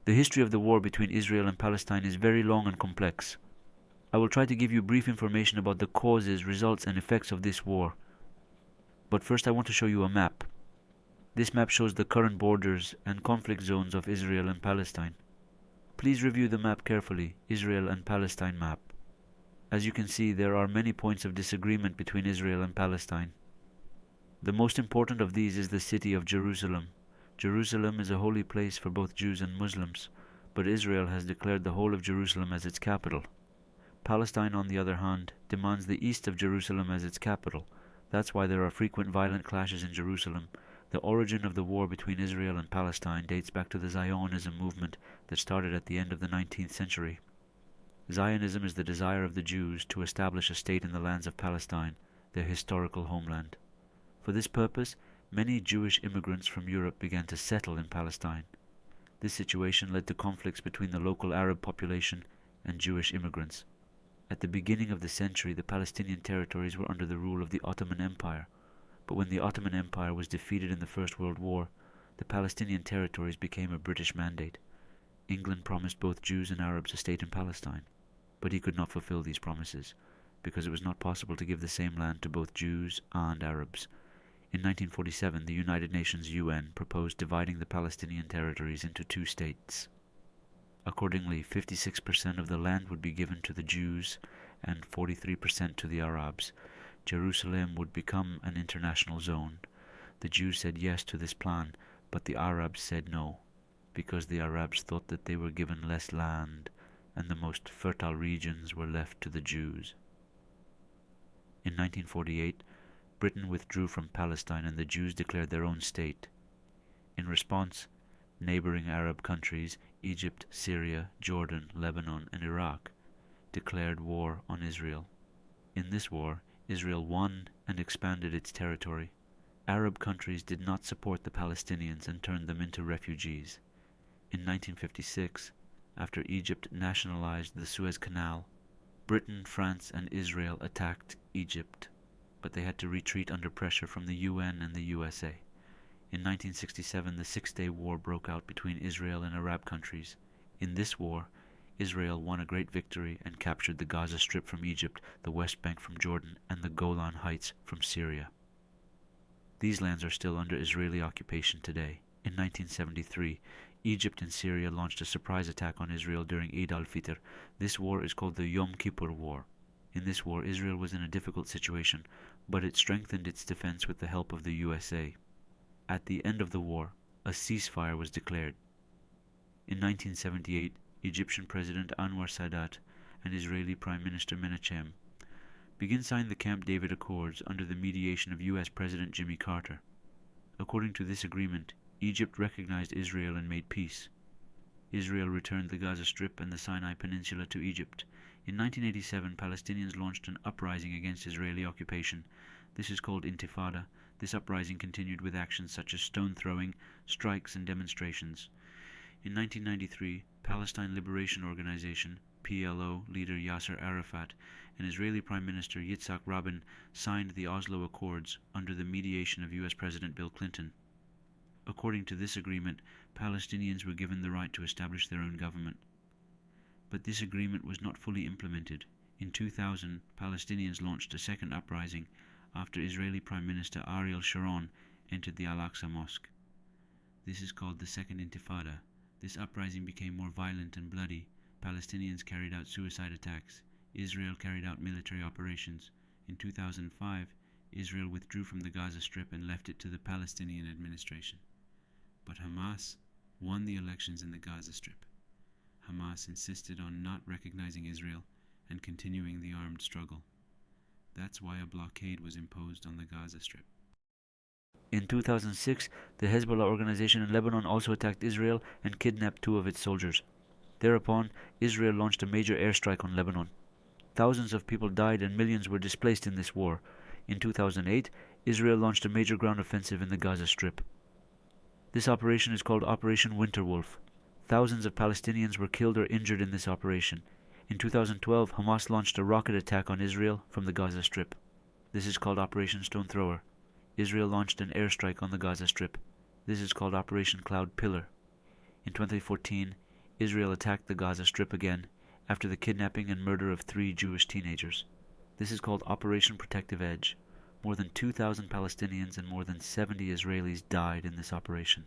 The history of the war between Israel and Palestine is very long and complex. I will try to give you brief information about the causes, results, and effects of this war. But first I want to show you a map. This map shows the current borders and conflict zones of Israel and Palestine. Please review the map carefully, Israel and Palestine map. As you can see, there are many points of disagreement between Israel and Palestine. The most important of these is the city of Jerusalem. Jerusalem is a holy place for both Jews and Muslims, but Israel has declared the whole of Jerusalem as its capital. Palestine, on the other hand, demands the east of Jerusalem as its capital. That's why there are frequent violent clashes in Jerusalem. The origin of the war between Israel and Palestine dates back to the Zionism movement that started at the end of the 19th century. Zionism is the desire of the Jews to establish a state in the lands of Palestine, their historical homeland. For this purpose, many Jewish immigrants from Europe began to settle in Palestine. This situation led to conflicts between the local Arab population and Jewish immigrants. At the beginning of the century, the Palestinian territories were under the rule of the Ottoman Empire, but when the Ottoman Empire was defeated in the First World War, the Palestinian territories became a British mandate. England promised both Jews and Arabs a state in Palestine, but he could not fulfill these promises, because it was not possible to give the same land to both Jews and Arabs. In 1947, the United Nations UN proposed dividing the Palestinian territories into two states. Accordingly, 56% of the land would be given to the Jews and 43% to the Arabs. Jerusalem would become an international zone. The Jews said yes to this plan, but the Arabs said no, because the Arabs thought that they were given less land and the most fertile regions were left to the Jews. In 1948, Britain withdrew from Palestine and the Jews declared their own state. In response, neighboring Arab countries, Egypt, Syria, Jordan, Lebanon, and Iraq, declared war on Israel. In this war, Israel won and expanded its territory. Arab countries did not support the Palestinians and turned them into refugees. In 1956, after Egypt nationalized the Suez Canal, Britain, France, and Israel attacked Egypt, but they had to retreat under pressure from the UN and the USA. In 1967, the Six-Day War broke out between Israel and Arab countries. In this war, Israel won a great victory and captured the Gaza Strip from Egypt, the West Bank from Jordan, and the Golan Heights from Syria. These lands are still under Israeli occupation today. In 1973, Egypt and Syria launched a surprise attack on Israel during Eid al-Fitr. This war is called the Yom Kippur War. In this war, Israel was in a difficult situation, but it strengthened its defense with the help of the USA. At the end of the war, a ceasefire was declared. In 1978, Egyptian President Anwar Sadat and Israeli Prime Minister Menachem signed the Camp David Accords under the mediation of US President Jimmy Carter. According to this agreement, Egypt recognized Israel and made peace. Israel returned the Gaza Strip and the Sinai Peninsula to Egypt. In 1987, Palestinians launched an uprising against Israeli occupation. This is called Intifada. This uprising continued with actions such as stone throwing, strikes, and demonstrations. In 1993, Palestine Liberation Organization, PLO, leader Yasser Arafat and Israeli Prime Minister Yitzhak Rabin signed the Oslo Accords under the mediation of US President Bill Clinton. According to this agreement, Palestinians were given the right to establish their own government. But this agreement was not fully implemented. In 2000, Palestinians launched a second uprising after Israeli Prime Minister Ariel Sharon entered the Al-Aqsa Mosque. This is called the Second Intifada. This uprising became more violent and bloody. Palestinians carried out suicide attacks. Israel carried out military operations. In 2005, Israel withdrew from the Gaza Strip and left it to the Palestinian administration. But Hamas won the elections in the Gaza Strip. Hamas insisted on not recognizing Israel and continuing the armed struggle. That's why a blockade was imposed on the Gaza Strip. In 2006, the Hezbollah organization in Lebanon also attacked Israel and kidnapped 2 of its soldiers. Thereupon, Israel launched a major airstrike on Lebanon. Thousands of people died and millions were displaced in this war. In 2008, Israel launched a major ground offensive in the Gaza Strip. This operation is called Operation Winterwolf. Thousands of Palestinians were killed or injured in this operation. In 2012, Hamas launched a rocket attack on Israel from the Gaza Strip. This is called Operation Stone Thrower. Israel launched an airstrike on the Gaza Strip. This is called Operation Cloud Pillar. In 2014, Israel attacked the Gaza Strip again after the kidnapping and murder of 3 Jewish teenagers. This is called Operation Protective Edge. More than 2,000 Palestinians and more than 70 Israelis died in this operation.